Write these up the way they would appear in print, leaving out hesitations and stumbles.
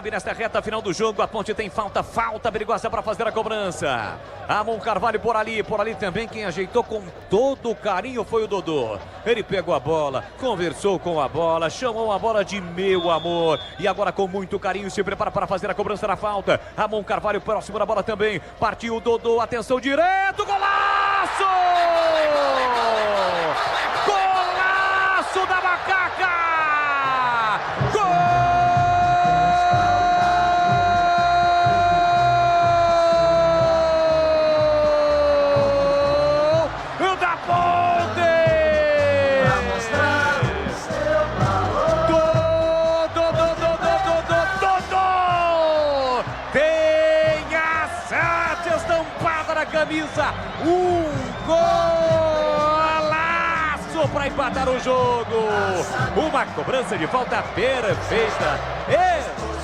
Nesta reta final do jogo, a Ponte tem falta perigosa para fazer a cobrança. Ramon Carvalho por ali também. Quem ajeitou com todo carinho foi o Dodô. Ele pegou a bola, conversou com a bola, chamou a bola de meu amor. E agora com muito carinho se prepara para fazer a cobrança da falta. Ramon Carvalho próximo da bola também. Partiu o Dodô, atenção direto, golaço! Golaço da Macaca! Estampada na camisa, golaço para empatar o jogo. Uma cobrança de falta perfeita,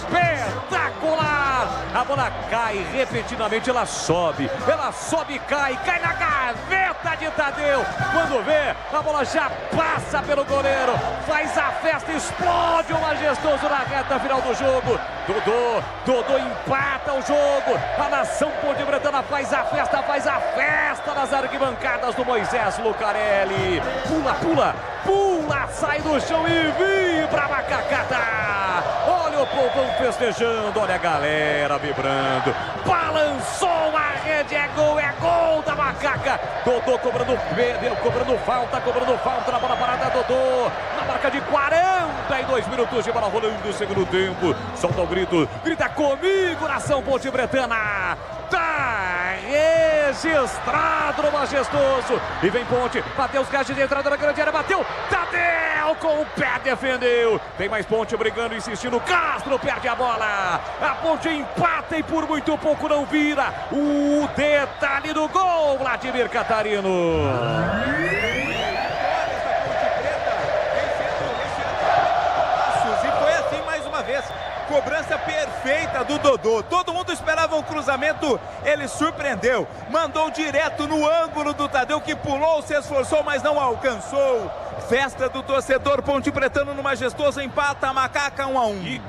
espetacular. A bola cai repetidamente, ela sobe e cai na gaveta de Tadeu. Quando vê, a bola já passa pelo goleiro, faz a festa, explode o majestoso na reta final do jogo. Dodô empata o jogo. A nação ponte-bretana faz a festa nas arquibancadas do Moisés Lucarelli. Pula, sai do chão e vibra a macacada. Olha o povão festejando, olha a galera vibrando. Balançou a rede, é gol da Macaca. Dodô cobrando falta na bola parada. Dodô na marca de 42 minutos de bola rolando no segundo tempo. Solta o grito, grita comigo, nação ponte-bretana. Tá registrado no majestoso. E vem Ponte, bateu os caixas de entrada na grande área, bateu. Tadeu com o pé defendeu. Tem mais Ponte brigando, insistindo. Castro perde a bola. A Ponte empata e por muito pouco não vira. O detalhe do gol, Vladimir Catarino. Cobrança perfeita do Dodô. Todo mundo esperava um cruzamento, ele surpreendeu. Mandou direto no ângulo do Tadeu, que pulou, se esforçou, mas não alcançou. Festa do torcedor ponte-bretano no majestoso, empata a Macaca 1-1.